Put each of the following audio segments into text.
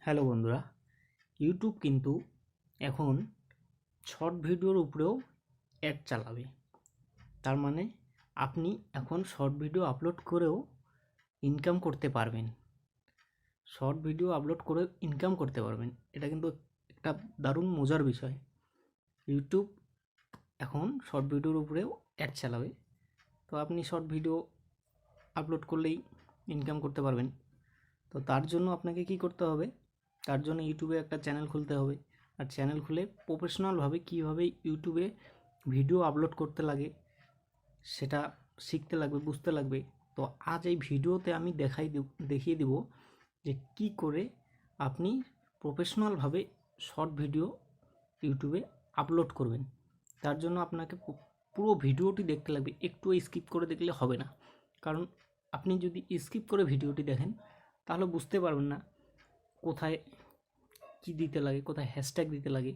Hello বন্ধুরা, YouTube কিন্তু এখন শর্ট ভিডিওর উপরেও অ্যাড চালাবে। তার মানে আপনি এখন শর্ট ভিডিও আপলোড করেও ইনকাম করতে পারবেন। শর্ট ভিডিও আপলোড করে ইনকাম করতে পারবেন, এটা কিন্তু একটা দারুণ মজার বিষয়। ইউটিউব এখন শর্ট ভিডিওর উপরেও অ্যাড চালাবে। তো আপনি শর্ট ভিডিও আপলোড করলেই ইনকাম করতে পারবেন। তো তার জন্য আপনাকে কি করতে হবে? তার জন্য ইউটিউবে একটা চ্যানেল খুলতে হবে। আর চ্যানেল খুলে প্রফেশনালভাবে কীভাবে ইউটিউবে ভিডিও আপলোড করতে লাগে সেটা শিখতে লাগবে, বুঝতে লাগবে। তো আজ এই ভিডিওতে আমি দেখিয়ে দেব যে কি করে আপনি প্রফেশনালভাবে শর্ট ভিডিও ইউটিউবে আপলোড করবেন। তার জন্য আপনাকে পুরো ভিডিওটি দেখতে লাগবে, একটু স্কিপ করে দেখলে হবে না। কারণ আপনি যদি স্কিপ করে ভিডিওটি দেখেন তাহলে বুঝতে পারবেন না কোথায় কি দিতে লাগে, কোথায় হ্যাশট্যাগ দিতে লাগে,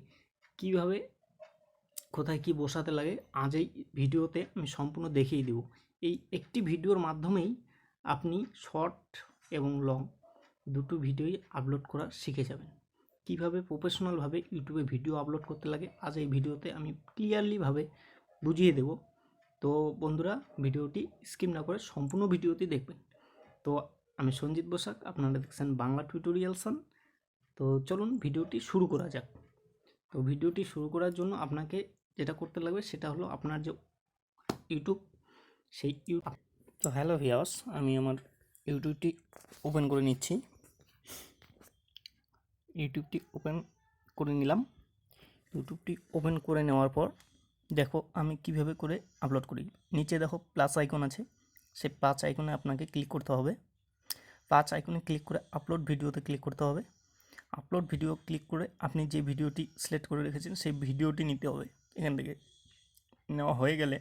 কিভাবে কোথায় কি বসাতে লাগে। আজ এই ভিডিওতে আমি সম্পূর্ণ দেখিয়ে দেব। এই একটি ভিডিওর মাধ্যমেই আপনি শর্ট এবং লং দুটো ভিডিওই আপলোড করা শিখে যাবেন। কিভাবে প্রফেশনালভাবে ইউটিউবে ভিডিও আপলোড করতে লাগে আজ এই ভিডিওতে আমি ক্লিয়ারলিভাবে বুঝিয়ে দেব। তো বন্ধুরা, ভিডিওটি স্কিপ না করে সম্পূর্ণ ভিডিওটি দেখবেন। তো আমি সঞ্জিত বসাক, আপনারা দেখছেন বাংলা টিউটোরিয়ালসন। তো চলুন ভিডিওটি শুরু করা যাক। তো ভিডিওটি শুরু করার জন্য আপনাকে যেটা করতে লাগবে সেটা হলো আপনার যে ইউটিউব, সেই ইউটিউব। তো হ্যালো ভিউয়ার্স, আমি আমার ইউটিউবটি ওপেন করে নিচ্ছি। ইউটিউবটি ওপেন করে নিলাম। ইউটিউবটি ওপেন করে নেওয়ার পর দেখো আমি কিভাবে করে আপলোড করি। নিচে দেখো প্লাস আইকন আছে, সেই প্লাস আইকনে আপনাকে ক্লিক করতে হবে। প্লাস আইকনে ক্লিক করে আপলোড ভিডিওতে ক্লিক করতে হবে। আপলোড ভিডিও ক্লিক করে আপনি যে ভিডিওটি সিলেক্ট করে রেখেছেন সেই ভিডিওটি নিতে হবে। এখান থেকে নেওয়া হয়ে গেলে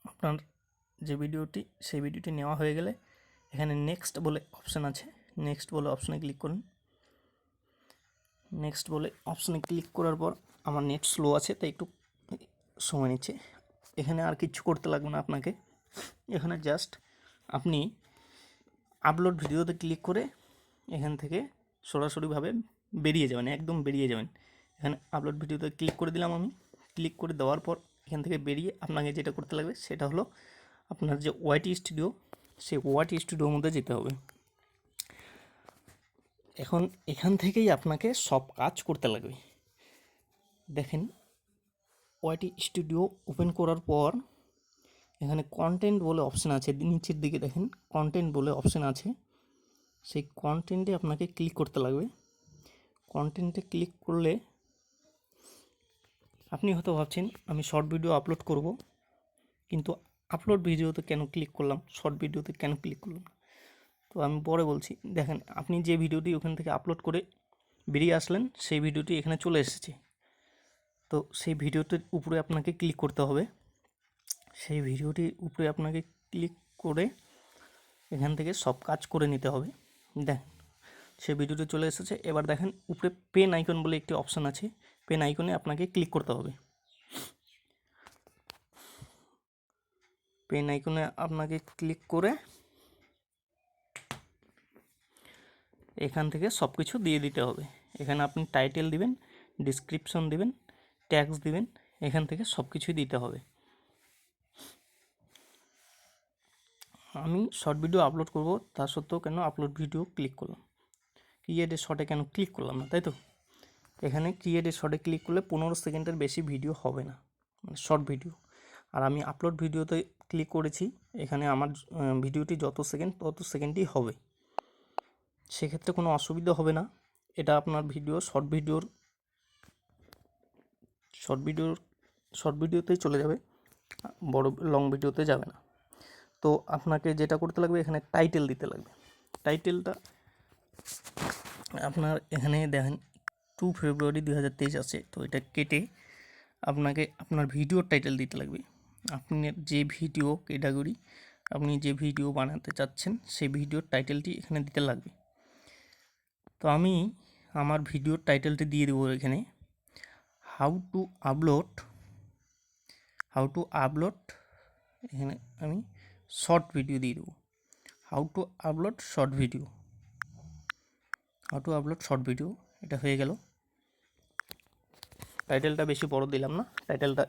আপনার যে ভিডিওটি, সেই ভিডিওটি নেওয়া হয়ে গেলে এখানে নেক্সট বলে অপশান আছে, নেক্সট বলে অপশানে ক্লিক করুন। নেক্সট বলে অপশানে ক্লিক করার পর আমার নেট স্লো আছে তাই একটু সময় নিচ্ছে। এখানে আর কিছু করতে লাগবে না আপনাকে। এখানে জাস্ট আপনি আপলোড ভিডিওতে ক্লিক করে এখান থেকে সরাসরিভাবে বেরিয়ে যাবেন, একদম বেরিয়ে যাবেন। এখানে আপলোড ভিডিওতে ক্লিক করে দিলাম আমি। ক্লিক করে দেওয়ার পর এখান থেকে বেরিয়ে আপনাকে যেটা করতে লাগবে সেটা হলো আপনার যে ওয়াইটি স্টুডিও, সেই ওয়াইটি স্টুডিওর মধ্যে যেতে হবে। এখন এখান থেকেই আপনাকে সব কাজ করতে লাগবে। দেখেন, ওয়াইটি স্টুডিও ওপেন করার পর এখানে কন্টেন্ট বলে অপশান আছে, নিচের দিকে দেখেন কন্টেন্ট বলে অপশান আছে। সেই কন্টেন্টে আপনাকে ক্লিক করতে লাগবে। কন্টেন্টে ক্লিক করলে আপনি হয়তো ভাবছেন আমি শর্ট ভিডিও আপলোড করব, কিন্তু আপলোড ভিডিওতে কেন ক্লিক করলাম, শর্ট ভিডিওতে কেন ক্লিক করলাম? তো আমি পরে বলছি। দেখেন, আপনি যে ভিডিওটি ওখান থেকে আপলোড করে বেরিয়ে আসলেন সেই ভিডিওটি এখানে চলে এসেছে। তো সেই ভিডিওটির উপরে আপনাকে ক্লিক করতে হবে। সেই ভিডিওটির উপরে আপনাকে ক্লিক করে এখান থেকে সব কাজ করে নিতে হবে। দেখেন, সেই ভিডিওটি চলে এসেছে। এবার দেখেন উপরে পেন আইকন বলে একটি অপশান আছে, পেন আইকনে আপনাকে ক্লিক করতে হবে। পেন আইকনে আপনাকে ক্লিক করে এখান থেকে সব কিছু দিয়ে দিতে হবে। এখানে আপনি টাইটেল দিবেন, ডিসক্রিপশন দিবেন, ট্যাগস দিবেন, এখান থেকে সব কিছুই দিতে হবে। আমি শর্ট ভিডিও আপলোড করব, তা সত্ত্বেও কেন আপলোড ভিডিও ক্লিক করলাম, ক্রিয়েট এ শর্টে কেন ক্লিক করলাম না, তাই তো? এখানে ক্রিয়েট এ শর্টে ক্লিক করলে 15 সেকেন্ডের বেশি ভিডিও হবে না, মানে শর্ট ভিডিও। আর আমি আপলোড ভিডিওতে ক্লিক করেছি, এখানে আমার ভিডিওটি যত সেকেন্ড তত সেকেন্ডই হবে, সেক্ষেত্রে কোনো অসুবিধা হবে না। এটা আপনার ভিডিও শর্ট ভিডিওতেই চলে যাবে, বড় লং ভিডিওতে যাবে না। তো আপনাকে যেটা করতে লাগবে, এখানে টাইটেল দিতে লাগবে। টাইটেলটা আপনার এখানে দেখেন 2 ফেব্রুয়ারি 2023 আছে, তো এটা কেটে আপনাকে আপনার ভিডিওর টাইটেল দিতে লাগবে। আপনার যে ভিডিও ক্যাটাগরি, আপনি যে ভিডিও বানাতে চাচ্ছেন সেই ভিডিওর টাইটেলটি এখানে দিতে লাগবে। তো আমি আমার ভিডিওর টাইটেলটি দিয়ে দেবো এখানে, হাউ টু আপলোড। এখানে আমি শর্ট ভিডিও দিয়ে দেবো, how to upload short video. How to upload short video, এটা হয়ে গেল। টাইটেলটা বেশি বড় দিলাম না, টাইটেলটা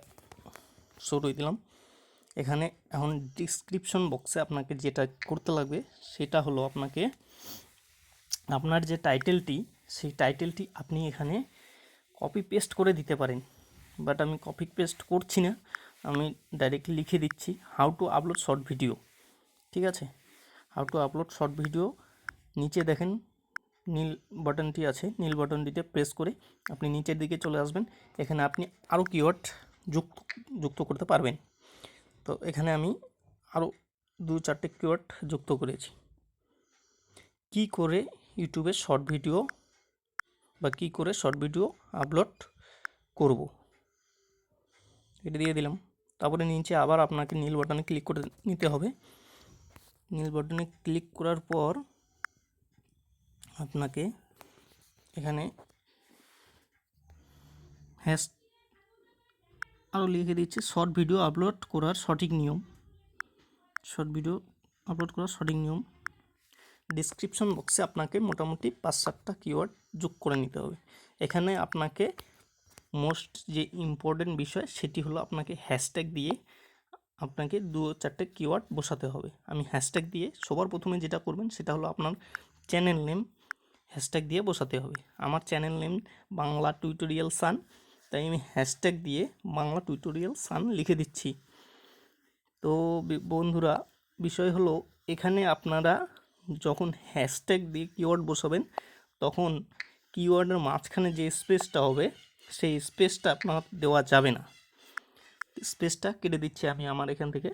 ছোটই দিলাম। এখানে এখন ডিসক্রিপশন বক্সে আপনাকে যেটা করতে লাগবে সেটা হলো আপনাকে আপনার যে টাইটেলটি, সেই টাইটেলটি আপনি এখানে কপি পেস্ট করে দিতে পারেন, বাট আমি কপি পেস্ট করছি না, আমি ডাইরেক্টলি লিখে দিচ্ছি how to upload short video. ঠিক আছে, how to upload short video. নিচে দেখেন নীল বাটনটি আছে, নীল বাটনটিতে প্রেস করে আপনি নিচের দিকে চলে আসবেন। এখানে আপনি আরও কিওয়ার্ড যুক্ত করতে পারবেন। তো এখানে আমি আরও 2-4টে কিওয়ার্ড যুক্ত করেছি। কি করে ইউটিউবে শর্ট ভিডিও বা কী করে শর্ট ভিডিও আপলোড করব, এটা দিয়ে দিলাম। তারপরে নিচে আবার আপনাকে নীল বাটনে ক্লিক করে নিতে হবে। নীল বাটনে ক্লিক করার পর আপনাকে এখানে হ্যাশ আরও লিখে দিচ্ছি শর্ট ভিডিও আপলোড করার সঠিক নিয়ম। শর্ট ভিডিও আপলোড করার সঠিক নিয়ম। ডিসক্রিপশন বক্সে আপনাকে মোটামুটি 5-7টা কিওয়ার্ড যোগ করে নিতে হবে। এখানে আপনাকে মোস্ট যে ইম্পর্টেন্ট বিষয় সেটি হলো আপনাকে হ্যাশট্যাগ দিয়ে আপনাকে 2-4টে কিওয়ার্ড বসাতে হবে। আমি হ্যাশট্যাগ দিয়ে সবার প্রথমে যেটা করবেন সেটা হলো আপনার চ্যানেল নেম হ্যাশট্যাগ দিয়ে বসাতে হবে। আমার চ্যানেল নেম বাংলা টিউটোরিয়াল সান, তাই আমি হ্যাশট্যাগ দিয়ে বাংলা টিউটোরিয়াল সান লিখে দিচ্ছি। তো বন্ধুরা, বিষয় হলো এখানে আপনারা যখন হ্যাশট্যাগ দিয়ে কিওয়ার্ড বসাবেন তখন কিওয়ার্ডের মাঝখানে যে স্পেসটা হবে সেই স্পেসটা আপনার দেওয়া যাবে না। স্পেসটা কেটে দিচ্ছি আমি আমার এখান থেকে।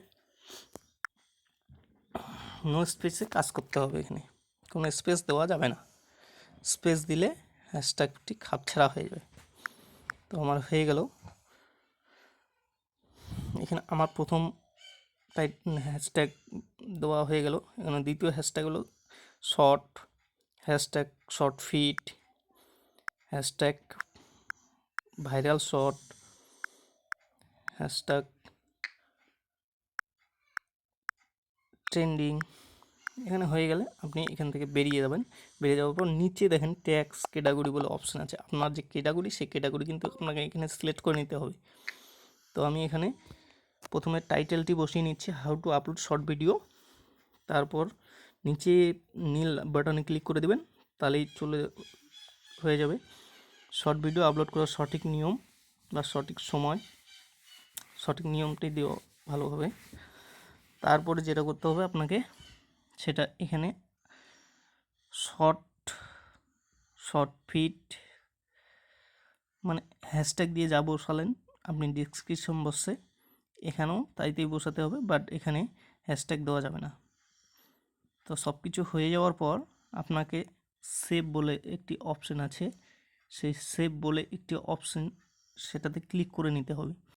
নো স্পেসে কাজ করতে হবে, এখানে কোনো স্পেস দেওয়া যাবে না। স্পেস দিলে হ্যাশট্যাগটি খাপছাড়া হয়ে যাবে। তো আমার হয়ে গেল। এখানে আমার প্রথম হ্যাশট্যাগ দেওয়া হয়ে গেল। এখানে দ্বিতীয় হ্যাশট্যাগ হলো short, hashtag short fit, hashtag viral short, hashtag trending. এখানে হয়ে গেলে আপনি এখান থেকে বেরিয়ে যাবেন। বেরিয়ে যাওয়ার পর নিচে দেখেন ট্যাক্স ক্যাটাগরি বলে অপশান আছে। আপনার যে ক্যাটাগরি সেই ক্যাটাগরি কিন্তু আপনাকে এখানে সিলেক্ট করে নিতে হবে। তো আমি এখানে প্রথমে টাইটেলটি বসিয়ে নিচ্ছি how to upload short video. তারপর নিচে নীল বাটনে ক্লিক করে দেবেন, তাহলেই হয়ে যাবে শর্ট ভিডিও আপলোড করার সঠিক নিয়ম বা সঠিক সময়। সঠিক নিয়মটি দিও ভালোভাবে। তারপরে যেটা করতে হবে আপনাকে সেটা এখানে শর্ট ফিট মানে হ্যাশট্যাগ দিয়ে যা বসালেন আপনি ডিসক্রিপশন বক্সে এখানেও তাইতেই বসাতে হবে, বাট এখানে হ্যাশট্যাগ দেওয়া যাবে না। তো সব কিছু হয়ে যাওয়ার পর আপনাকে সেভ বলে একটি অপশন আছে, সেই সেভ বলে একটি অপশন সেটাতে ক্লিক করে নিতে হবে।